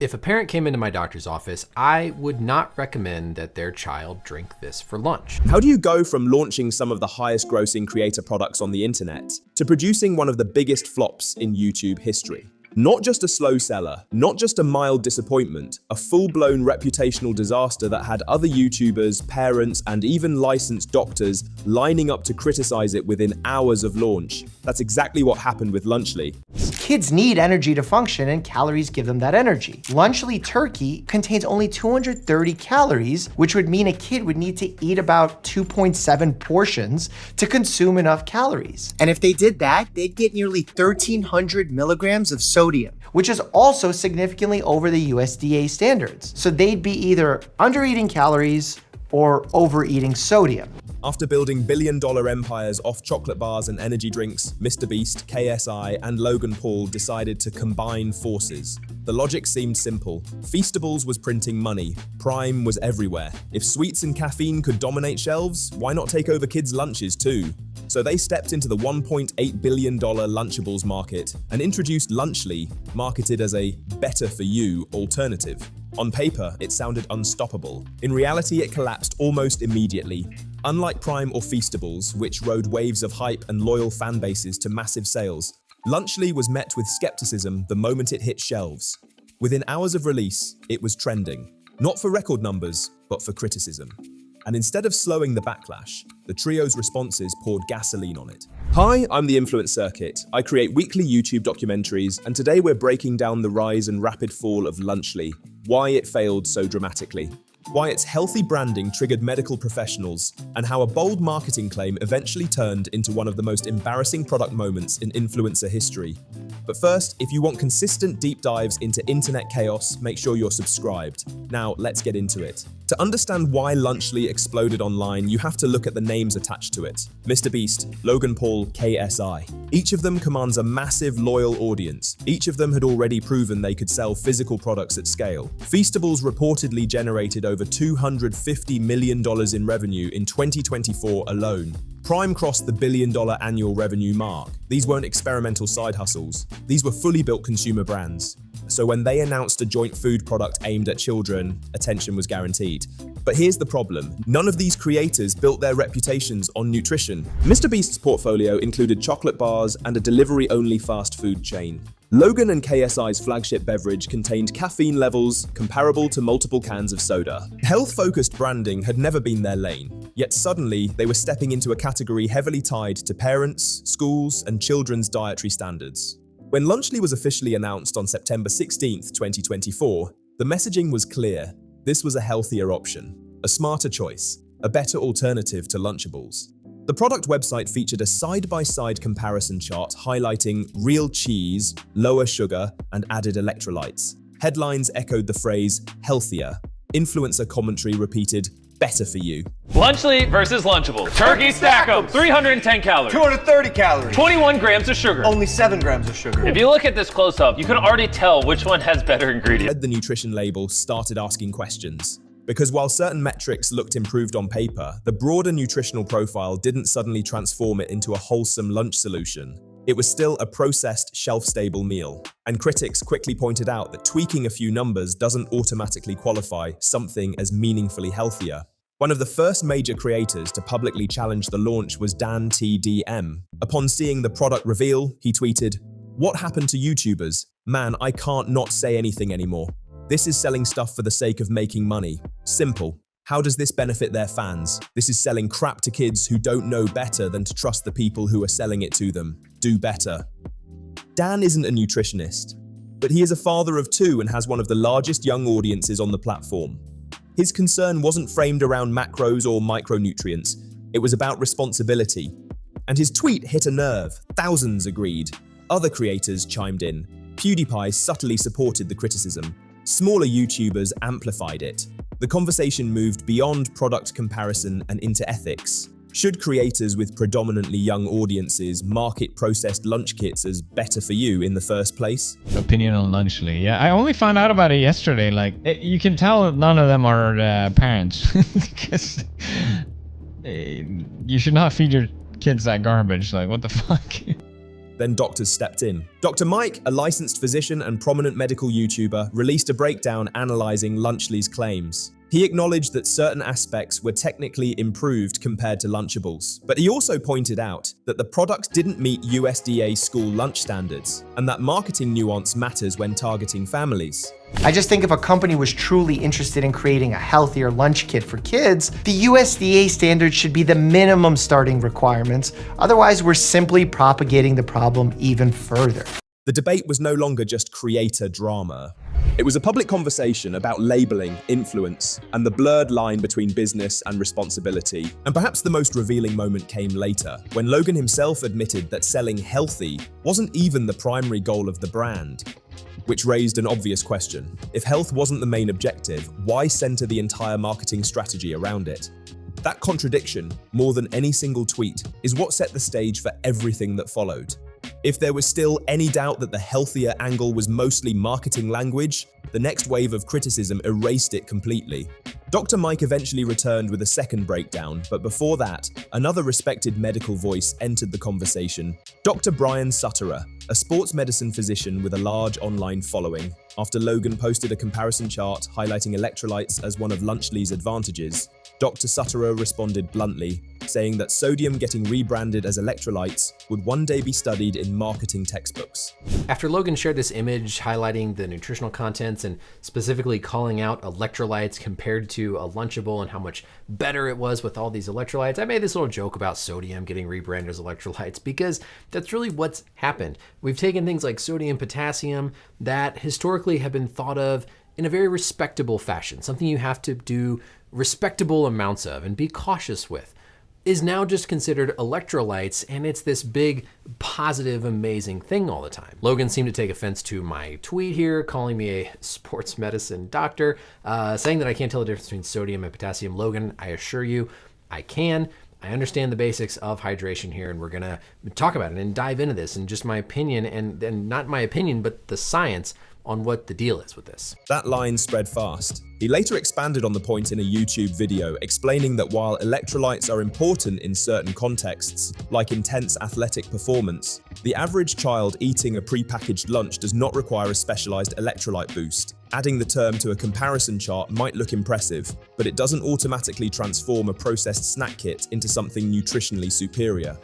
If a parent came into my doctor's office, I would not recommend that their child drink this for lunch. How do you go from launching some of the highest grossing creator products on the internet to producing one of the biggest flops in YouTube history? Not just a slow seller, not just a mild disappointment, a full-blown reputational disaster that had other YouTubers, parents, and even licensed doctors lining up to criticize it within hours of launch. That's exactly what happened with Lunchly. Kids need energy to function, and calories give them that energy. Lunchly turkey contains only 230 calories, which would mean a kid would need to eat about 2.7 portions to consume enough calories. And if they did that, they'd get nearly 1,300 milligrams of sodium, which is also significantly over the USDA standards. So they'd be either under-eating calories or overeating sodium. After building billion-dollar empires off chocolate bars and energy drinks, MrBeast, KSI, and Logan Paul decided to combine forces. The logic seemed simple. Feastables was printing money. Prime was everywhere. If sweets and caffeine could dominate shelves, why not take over kids' lunches too? So they stepped into the $1.8 billion Lunchables market and introduced Lunchly, marketed as a better-for-you alternative. On paper, it sounded unstoppable. In reality, it collapsed almost immediately. Unlike Prime or Feastables, which rode waves of hype and loyal fan bases to massive sales, Lunchly was met with skepticism the moment it hit shelves. Within hours of release, it was trending. Not for record numbers, but for criticism. And instead of slowing the backlash, the trio's responses poured gasoline on it. Hi, I'm the Influence Circuit. I create weekly YouTube documentaries, and today we're breaking down the rise and rapid fall of Lunchly, why it failed so dramatically, why its healthy branding triggered medical professionals, and how a bold marketing claim eventually turned into one of the most embarrassing product moments in influencer history. But first, if you want consistent deep dives into internet chaos, make sure you're subscribed. Now, let's get into it. To understand why Lunchly exploded online, you have to look at the names attached to it. MrBeast, Logan Paul, KSI. Each of them commands a massive, loyal audience. Each of them had already proven they could sell physical products at scale. Feastables reportedly generated over $250 million in revenue in 2024 alone. Prime crossed the $1 billion annual revenue mark. These weren't experimental side hustles. These were fully built consumer brands. So when they announced a joint food product aimed at children, attention was guaranteed. But here's the problem. None of these creators built their reputations on nutrition. MrBeast's portfolio included chocolate bars and a delivery-only fast food chain. Logan and KSI's flagship beverage contained caffeine levels comparable to multiple cans of soda. Health-focused branding had never been their lane, yet suddenly they were stepping into a category heavily tied to parents, schools, and children's dietary standards. When Lunchly was officially announced on September 16, 2024, the messaging was clear. This was a healthier option, a smarter choice, a better alternative to Lunchables. The product website featured a side-by-side comparison chart highlighting real cheese, lower sugar, and added electrolytes. Headlines echoed the phrase, healthier. Influencer commentary repeated, better for you. Lunchly versus Lunchables. Turkey stack 'em. 310 calories. 230 calories. 21 grams of sugar. Only 7 grams of sugar. If you look at this close up, you can already tell which one has better ingredients. Read the nutrition label, started asking questions. Because while certain metrics looked improved on paper, the broader nutritional profile didn't suddenly transform it into a wholesome lunch solution. It was still a processed, shelf-stable meal. And critics quickly pointed out that tweaking a few numbers doesn't automatically qualify something as meaningfully healthier. One of the first major creators to publicly challenge the launch was Dan TDM. Upon seeing the product reveal, he tweeted, "What happened to YouTubers? Man, I can't not say anything anymore. This is selling stuff for the sake of making money. Simple. How does this benefit their fans? This is selling crap to kids who don't know better than to trust the people who are selling it to them. Do better." Dan isn't a nutritionist, but he is a father of 2 and has one of the largest young audiences on the platform. His concern wasn't framed around macros or micronutrients. It was about responsibility. And his tweet hit a nerve. Thousands agreed. Other creators chimed in. PewDiePie subtly supported the criticism. Smaller YouTubers amplified it. The conversation moved beyond product comparison and into ethics. Should creators with predominantly young audiences market processed lunch kits as better for you in the first place? Opinion on Lunchly. Yeah, I only found out about it yesterday. Like, you can tell none of them are parents. Because you should not feed your kids that garbage. Like, what the fuck? Then doctors stepped in. Dr. Mike, a licensed physician and prominent medical YouTuber, released a breakdown analyzing Lunchly's claims. He acknowledged that certain aspects were technically improved compared to Lunchables, but he also pointed out that the product didn't meet USDA school lunch standards, and that marketing nuance matters when targeting families. I just think if a company was truly interested in creating a healthier lunch kit for kids, the USDA standards should be the minimum starting requirements. Otherwise, we're simply propagating the problem even further. The debate was no longer just creator drama. It was a public conversation about labeling, influence, and the blurred line between business and responsibility. And perhaps the most revealing moment came later, when Logan himself admitted that selling healthy wasn't even the primary goal of the brand. Which raised an obvious question. If health wasn't the main objective, why center the entire marketing strategy around it? That contradiction, more than any single tweet, is what set the stage for everything that followed. If there was still any doubt that the healthier angle was mostly marketing language, the next wave of criticism erased it completely. Dr. Mike eventually returned with a second breakdown, but before that, another respected medical voice entered the conversation. Dr. Brian Sutterer, a sports medicine physician with a large online following. After Logan posted a comparison chart highlighting electrolytes as one of Lunchly's advantages, Dr. Sutterer responded bluntly, saying that sodium getting rebranded as electrolytes would one day be studied in marketing textbooks. After Logan shared this image highlighting the nutritional contents and specifically calling out electrolytes compared to a Lunchable and how much better it was with all these electrolytes, I made this little joke about sodium getting rebranded as electrolytes because that's really what's happened. We've taken things like sodium, potassium that historically have been thought of in a very respectable fashion, something you have to do respectable amounts of and be cautious with, is now just considered electrolytes, and it's this big, positive, amazing thing all the time. Logan seemed to take offense to my tweet here, calling me a sports medicine doctor, saying that I can't tell the difference between sodium and potassium. Logan, I assure you, I can. I understand the basics of hydration here, and we're gonna talk about it and dive into this and just my opinion, and not my opinion, but the science on what the deal is with this. That line spread fast. He later expanded on the point in a YouTube video, explaining that while electrolytes are important in certain contexts, like intense athletic performance, the average child eating a pre-packaged lunch does not require a specialized electrolyte boost. Adding the term to a comparison chart might look impressive, but it doesn't automatically transform a processed snack kit into something nutritionally superior.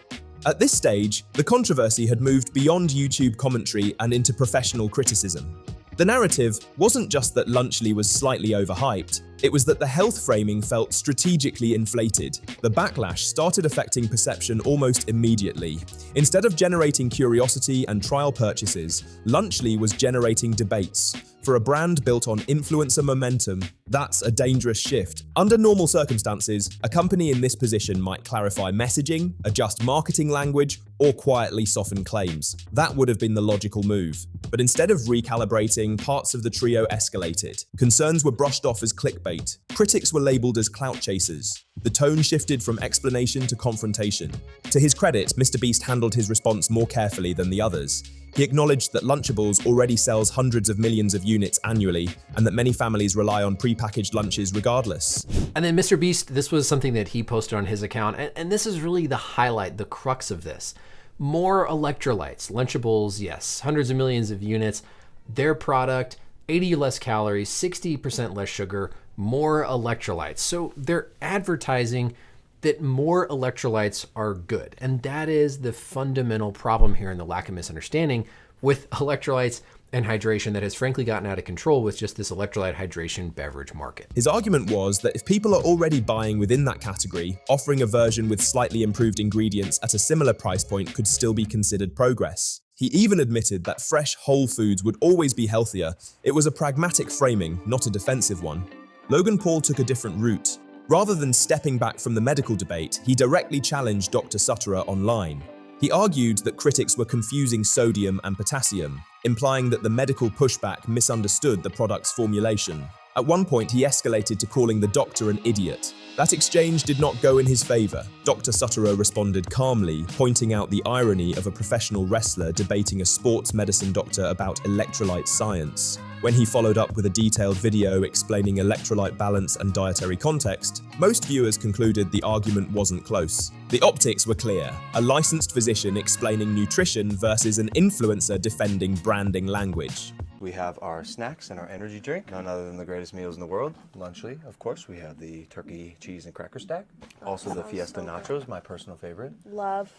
At this stage, the controversy had moved beyond YouTube commentary and into professional criticism. The narrative wasn't just that Lunchly was slightly overhyped, it was that the health framing felt strategically inflated. The backlash started affecting perception almost immediately. Instead of generating curiosity and trial purchases, Lunchly was generating debates. For a brand built on influencer momentum, that's a dangerous shift. Under normal circumstances, a company in this position might clarify messaging, adjust marketing language, or quietly soften claims. That would have been the logical move. But instead of recalibrating, parts of the trio escalated. Concerns were brushed off as clickbait. Critics were labeled as clout chasers. The tone shifted from explanation to confrontation. To his credit, MrBeast handled his response more carefully than the others. He acknowledged that Lunchables already sells hundreds of millions of units annually, and that many families rely on pre-packaged lunches regardless. And then MrBeast, this was something that he posted on his account, and this is really the highlight, the crux of this. More electrolytes. Lunchables, yes, hundreds of millions of units. Their product, 80 less calories, 60% less sugar, more electrolytes. So they're advertising that more electrolytes are good. And that is the fundamental problem here, and the lack of misunderstanding with electrolytes and hydration that has frankly gotten out of control with just this electrolyte hydration beverage market. His argument was that if people are already buying within that category, offering a version with slightly improved ingredients at a similar price point could still be considered progress. He even admitted that fresh whole foods would always be healthier. It was a pragmatic framing, not a defensive one. Logan Paul took a different route. Rather than stepping back from the medical debate, he directly challenged Dr. Sutterer online. He argued that critics were confusing sodium and potassium, implying that the medical pushback misunderstood the product's formulation. At one point, he escalated to calling the doctor an idiot. That exchange did not go in his favor. Dr. Sutterer responded calmly, pointing out the irony of a professional wrestler debating a sports medicine doctor about electrolyte science. When he followed up with a detailed video explaining electrolyte balance and dietary context, most viewers concluded the argument wasn't close. The optics were clear: a licensed physician explaining nutrition versus an influencer defending branding language. We have our snacks and our energy drink, none other than the greatest meals in the world. Lunchly, of course, we have the turkey, cheese, and cracker stack. Also the Fiesta Nachos, my personal favorite. Love.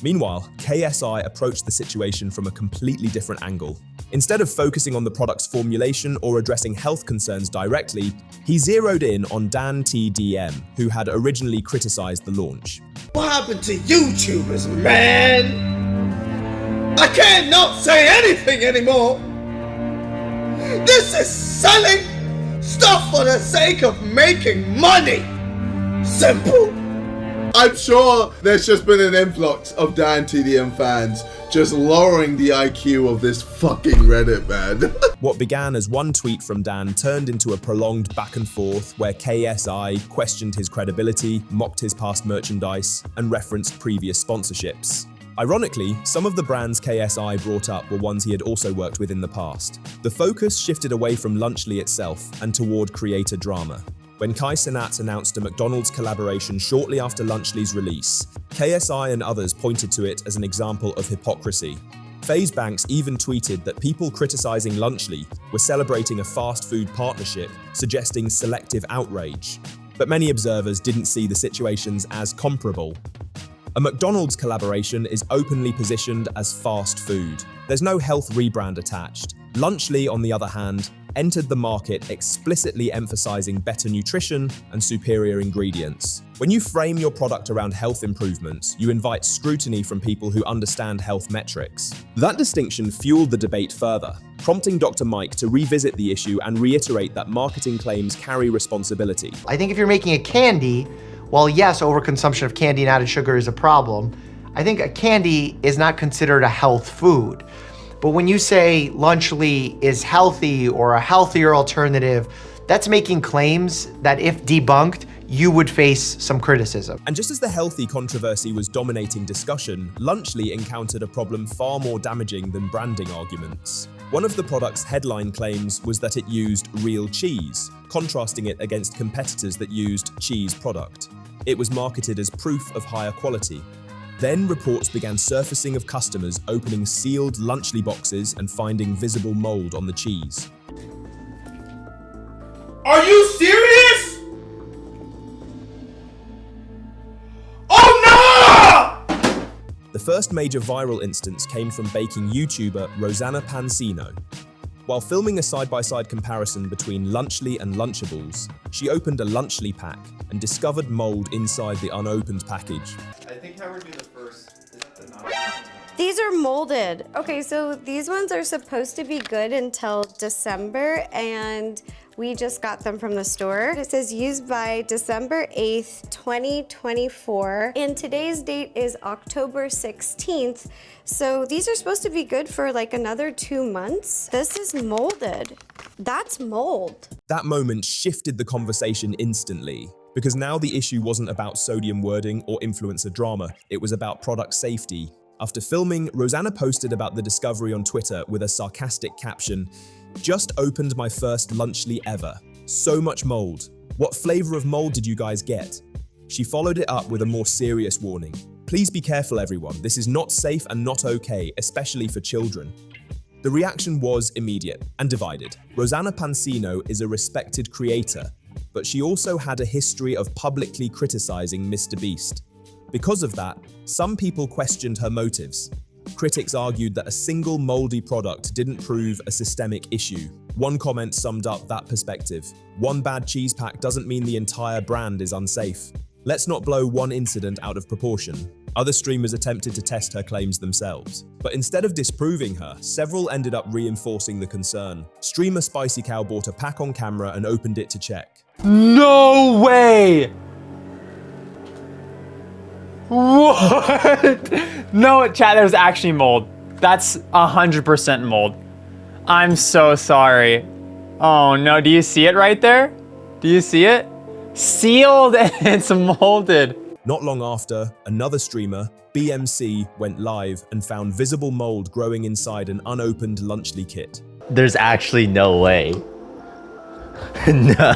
Meanwhile, KSI approached the situation from a completely different angle. Instead of focusing on the product's formulation or addressing health concerns directly, he zeroed in on Dan TDM, who had originally criticized the launch. What happened to YouTubers, man? I can't not say anything anymore. This is selling stuff for the sake of making money. Simple. I'm sure there's just been an influx of Dan TDM fans just lowering the IQ of this fucking Reddit, man. What began as one tweet from Dan turned into a prolonged back and forth where KSI questioned his credibility, mocked his past merchandise, and referenced previous sponsorships. Ironically, some of the brands KSI brought up were ones he had also worked with in the past. The focus shifted away from Lunchly itself and toward creator drama. When Kai Cenat announced a McDonald's collaboration shortly after Lunchly's release, KSI and others pointed to it as an example of hypocrisy. FaZe Banks even tweeted that people criticizing Lunchly were celebrating a fast food partnership, suggesting selective outrage. But many observers didn't see the situations as comparable. A McDonald's collaboration is openly positioned as fast food. There's no health rebrand attached. Lunchly, on the other hand, entered the market explicitly emphasizing better nutrition and superior ingredients. When you frame your product around health improvements, you invite scrutiny from people who understand health metrics. That distinction fueled the debate further, prompting Dr. Mike to revisit the issue and reiterate that marketing claims carry responsibility. I think if you're making a candy, while yes, overconsumption of candy and added sugar is a problem, I think a candy is not considered a health food. But when you say Lunchly is healthy or a healthier alternative, that's making claims that if debunked, you would face some criticism. And just as the healthy controversy was dominating discussion, Lunchly encountered a problem far more damaging than branding arguments. One of the product's headline claims was that it used real cheese, contrasting it against competitors that used cheese product. It was marketed as proof of higher quality. Then reports began surfacing of customers opening sealed Lunchly boxes and finding visible mold on the cheese. Are you serious? Oh no! The first major viral instance came from baking YouTuber Rosanna Pansino. While filming a side-by-side comparison between Lunchly and Lunchables, she opened a Lunchly pack and discovered mold inside the unopened package. I think Howard would be the first. These are molded. Okay, so these ones are supposed to be good until December, and we just got them from the store. It says used by December 8th, 2024, and today's date is October 16th. So these are supposed to be good for like another 2 months. This is molded. That's mold. That moment shifted the conversation instantly, because now the issue wasn't about sodium wording or influencer drama, it was about product safety. After filming, Rosanna posted about the discovery on Twitter with a sarcastic caption, "Just opened my first Lunchly ever. So much mold. What flavor of mold did you guys get?" She followed it up with a more serious warning. "Please be careful everyone, this is not safe and not okay, especially for children." The reaction was immediate and divided. Rosanna Pansino is a respected creator, but she also had a history of publicly criticizing MrBeast. Because of that, some people questioned her motives. Critics argued that a single moldy product didn't prove a systemic issue. One comment summed up that perspective. One bad cheese pack doesn't mean the entire brand is unsafe. Let's not blow one incident out of proportion. Other streamers attempted to test her claims themselves. But instead of disproving her, several ended up reinforcing the concern. Streamer Spicy Cow bought a pack on camera and opened it to check. No way! What? No, chat, there's actually mold. That's 100% mold. I'm so sorry. Oh no, do you see it right there? Do you see it? Sealed and it's molded. Not long after, another streamer, BMC, went live and found visible mold growing inside an unopened Lunchly kit. There's actually no way. No.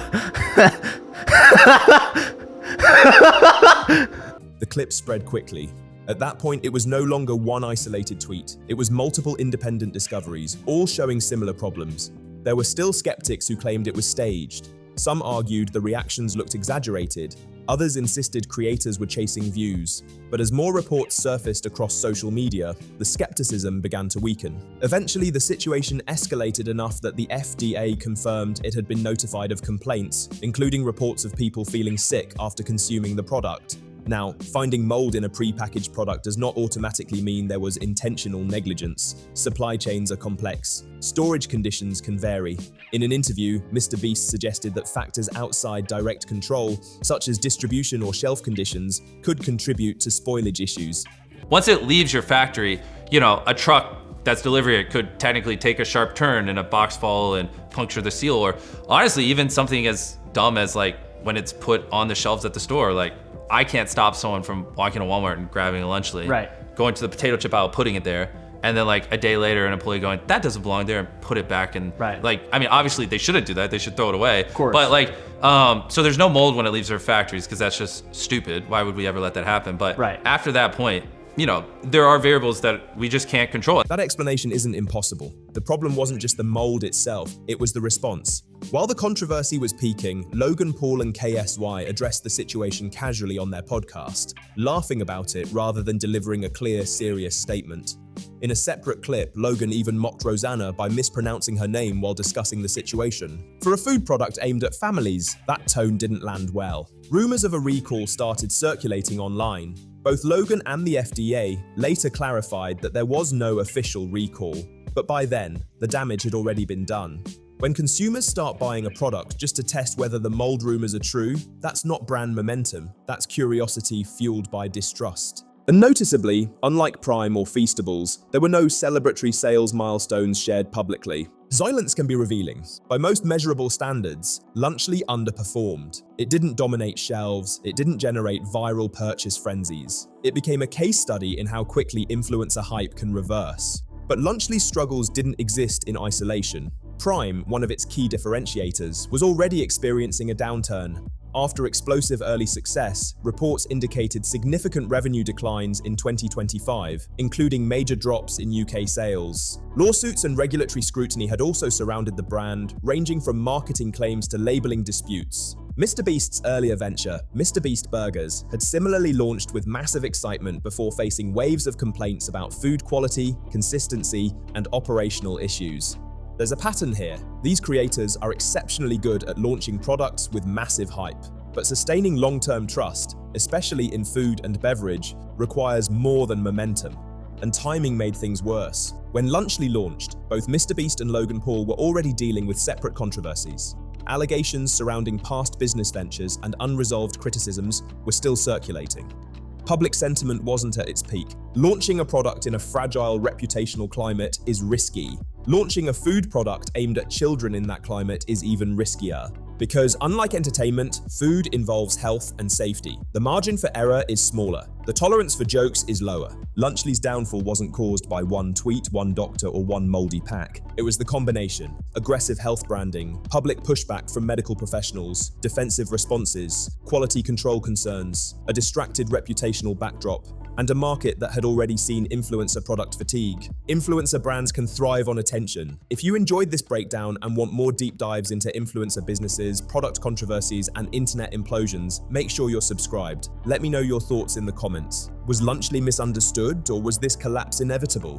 The clip spread quickly. At that point, it was no longer one isolated tweet. It was multiple independent discoveries, all showing similar problems. There were still skeptics who claimed it was staged. Some argued the reactions looked exaggerated. Others insisted creators were chasing views. But as more reports surfaced across social media, the skepticism began to weaken. Eventually, the situation escalated enough that the FDA confirmed it had been notified of complaints, including reports of people feeling sick after consuming the product. Now, finding mold in a pre-packaged product does not automatically mean there was intentional negligence. Supply chains are complex. Storage conditions can vary. In an interview, MrBeast suggested that factors outside direct control, such as distribution or shelf conditions, could contribute to spoilage issues. Once it leaves your factory, you know, a truck that's delivering it could technically take a sharp turn and a box fall and puncture the seal, or honestly, even something as dumb as like when it's put on the shelves at the store, like I can't stop someone from walking to Walmart and grabbing a lunch lid, going to the potato chip aisle, putting it there, and then like a day later an employee going, that doesn't belong there, and put it back. And like, I mean, obviously they shouldn't do that, they should throw it away. Of course. But like, so there's no mold when it leaves their factories, because that's just stupid. Why would we ever let that happen? But after that point, you know, there are variables that we just can't control. That explanation isn't impossible. The problem wasn't just the mold itself, it was the response. While the controversy was peaking, Logan Paul and KSY addressed the situation casually on their podcast, laughing about it rather than delivering a clear, serious statement. In a separate clip, Logan even mocked Rosanna by mispronouncing her name while discussing the situation. For a food product aimed at families, that tone didn't land well. Rumors of a recall started circulating online. Both Logan and the FDA later clarified that there was no official recall, but by then, the damage had already been done. When consumers start buying a product just to test whether the mold rumors are true, that's not brand momentum, that's curiosity fueled by distrust. And noticeably, unlike Prime or Feastables, there were no celebratory sales milestones shared publicly. Silence can be revealing. By most measurable standards, Lunchly underperformed. It didn't dominate shelves, it didn't generate viral purchase frenzies. It became a case study in how quickly influencer hype can reverse. But Lunchly's struggles didn't exist in isolation. Prime, one of its key differentiators, was already experiencing a downturn. After explosive early success, reports indicated significant revenue declines in 2025, including major drops in UK sales. Lawsuits and regulatory scrutiny had also surrounded the brand, ranging from marketing claims to labeling disputes. MrBeast's earlier venture, MrBeast Burgers, had similarly launched with massive excitement before facing waves of complaints about food quality, consistency, and operational issues. There's a pattern here. These creators are exceptionally good at launching products with massive hype, but sustaining long-term trust, especially in food and beverage, requires more than momentum. And timing made things worse. When Lunchly launched, both MrBeast and Logan Paul were already dealing with separate controversies. Allegations surrounding past business ventures and unresolved criticisms were still circulating. Public sentiment wasn't at its peak. Launching a product in a fragile reputational climate is risky. Launching a food product aimed at children in that climate is even riskier. Because unlike entertainment, food involves health and safety. The margin for error is smaller. The tolerance for jokes is lower. Lunchly's downfall wasn't caused by one tweet, one doctor, or one moldy pack. It was the combination: aggressive health branding, public pushback from medical professionals, defensive responses, quality control concerns, a distracted reputational backdrop, and a market that had already seen influencer product fatigue. Influencer brands can thrive on attention. If you enjoyed this breakdown and want more deep dives into influencer businesses, product controversies, and internet implosions, make sure you're subscribed. Let me know your thoughts in the comments. Was Lunchly misunderstood, or was this collapse inevitable?